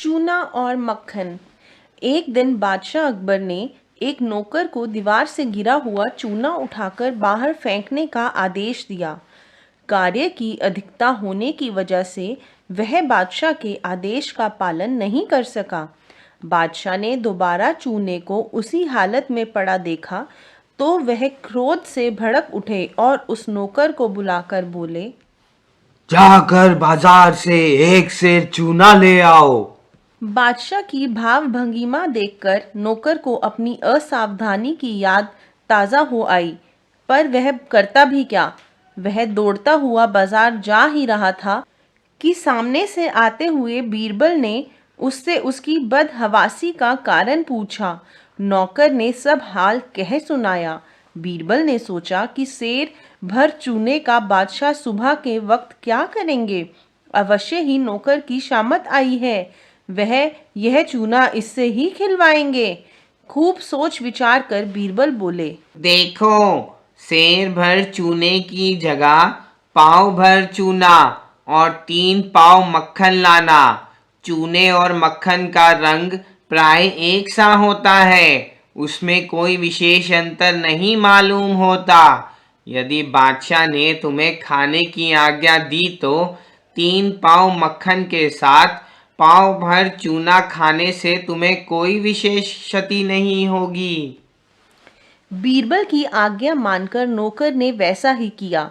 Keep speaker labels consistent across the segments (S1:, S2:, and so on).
S1: चूना और मक्खन। एक दिन बादशाह अकबर ने एक नौकर को दीवार से गिरा हुआ चूना उठाकर बाहर फेंकने का आदेश दिया। कार्य की अधिकता होने की वजह से वह बादशाह के आदेश का पालन नहीं कर सका। बादशाह ने दोबारा चूने को उसी हालत में पड़ा देखा तो वह क्रोध से भड़क उठे और उस नौकर को बुलाकर बोले,
S2: जाकर बाजार से एक सेर चूना ले आओ।
S1: बादशाह की भाव भंगिमा देखकर नौकर को अपनी असावधानी की याद ताज़ा हो आई, पर वह करता भी क्या। वह दौड़ता हुआ बाजार जा ही रहा था कि सामने से आते हुए बीरबल ने उससे उसकी बदहवासी का कारण पूछा। नौकर ने सब हाल कह सुनाया। बीरबल ने सोचा कि सेर भर चूने का बादशाह सुबह के वक्त क्या करेंगे। अवश्य ही नौकर की शामत आई है, वह यह चूना इससे ही खिलवाएंगे। खूब सोच विचार कर बीरबल बोले,
S3: देखो, सेर भर चूने की जगह पाव भर चूना और 3 पाव मक्खन लाना। चूने और मक्खन का रंग प्राय एक सा होता है, उसमें कोई विशेष अंतर नहीं मालूम होता। यदि बादशाह ने तुम्हें खाने की आज्ञा दी तो 3 पाव मक्खन के साथ पाव भर चूना खाने से तुम्हें कोई विशेष क्षति नहीं होगी।
S1: बीरबल की आज्ञा मानकर नौकर ने वैसा ही किया।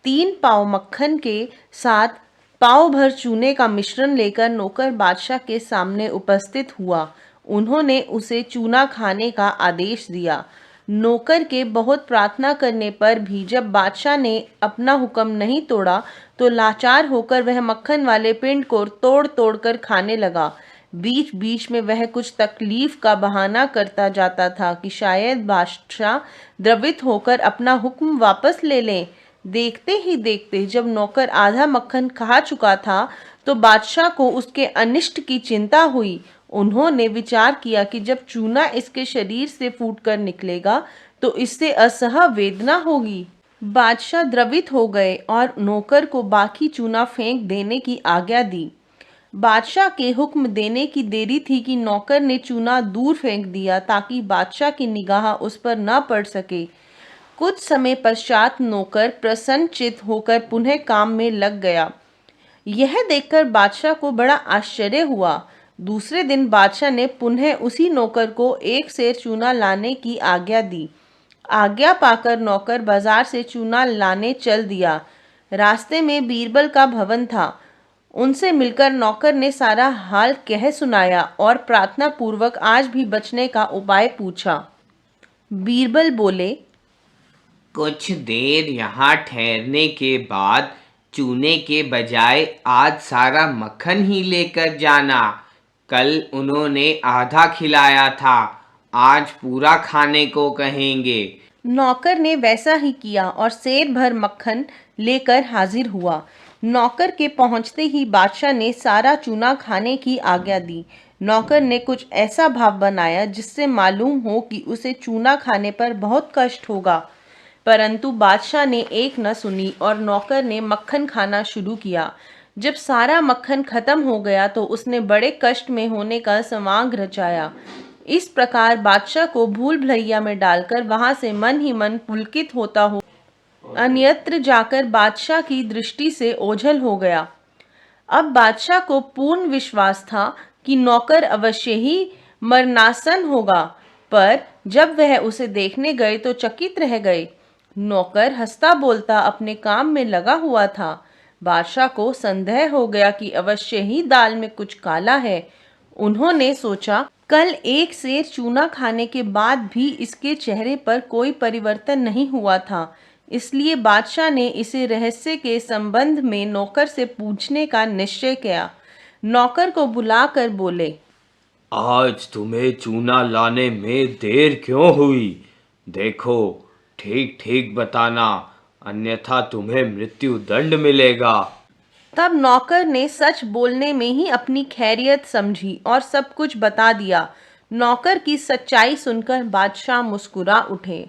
S1: 3 पाव मक्खन के साथ पाव भर चूने का मिश्रण लेकर नौकर बादशाह के सामने उपस्थित हुआ। उन्होंने उसे चूना खाने का आदेश दिया। नौकर के बहुत प्रार्थना करने पर भी जब बादशाह ने अपना हुक्म नहीं तोड़ा तो लाचार होकर वह मक्खन वाले पिंड को तोड़ तोड़ कर खाने लगा। बीच बीच में वह कुछ तकलीफ का बहाना करता जाता था कि शायद बादशाह द्रवित होकर अपना हुक्म वापस ले लें। देखते ही देखते जब नौकर आधा मक्खन खा चुका था तो बादशाह को उसके अनिष्ट की चिंता हुई। उन्होंने विचार किया कि जब चूना इसके शरीर से फूटकर निकलेगा तो इससे असह्य वेदना होगी। बादशाह द्रवित हो गए और नौकर को बाकी चूना फेंक देने की आज्ञा दी। बादशाह के हुक्म देने की देरी थी कि नौकर ने चूना दूर फेंक दिया ताकि बादशाह की निगाह उस पर न पड़ सके। कुछ समय पश्चात नौकर प्रसन्नचित्त होकर पुनः काम में लग गया। यह देखकर बादशाह को बड़ा आश्चर्य हुआ। दूसरे दिन बादशाह ने पुनः उसी नौकर को एक सेर चूना लाने की आज्ञा दी। आज्ञा पाकर नौकर बाजार से चूना लाने चल दिया। रास्ते में बीरबल का भवन था। उनसे मिलकर नौकर ने सारा हाल कह सुनाया और प्रार्थना पूर्वक आज भी बचने का उपाय पूछा। बीरबल बोले,
S3: कुछ देर यहाँ ठहरने के बाद चूने के बजाय आज सारा मक्खन ही लेकर जाना। कल उन्होंने आधा खिलाया था, आज पूरा खाने को कहेंगे।
S1: नौकर ने वैसा ही किया और सेर भर मक्खन लेकर हाजिर हुआ। नौकर के पहुंचते ही बादशाह ने सारा चूना खाने की आज्ञा दी। नौकर ने कुछ ऐसा भाव बनाया जिससे मालूम हो कि उसे चूना खाने पर बहुत कष्ट होगा, परंतु बादशाह ने एक न सुनी और नौकर ने मक्खन खाना शुरू किया। जब सारा मक्खन खत्म हो गया तो उसने बड़े कष्ट में होने का समांग रचाया। इस प्रकार बादशाह को भूल भुलैया में डालकर वहां से मन ही मन पुलकित होता हो अन्यत्र जाकर बादशाह की दृष्टि से ओझल हो गया। अब बादशाह को पूर्ण विश्वास था कि नौकर अवश्य ही मरणासन होगा, पर जब वह उसे देखने गए तो चकित रह गए। नौकर हंसता बोलता अपने काम में लगा हुआ था। बादशाह को संदेह हो गया कि अवश्य ही दाल में कुछ काला है। उन्होंने सोचा, कल एक सेर चूना खाने के बाद भी इसके चेहरे पर कोई परिवर्तन नहीं हुआ था, इसलिए बादशाह ने इसे रहस्य के संबंध में नौकर से पूछने का निश्चय किया। नौकर को बुलाकर बोले,
S2: आज तुम्हें चूना लाने में देर क्यों हुई? देखो, ठीक ठीक बताना, अन्यथा तुम्हें मृत्यु दंड मिलेगा।
S1: तब नौकर ने सच बोलने में ही अपनी खैरियत समझी और सब कुछ बता दिया। नौकर की सच्चाई सुनकर बादशाह मुस्कुरा उठे।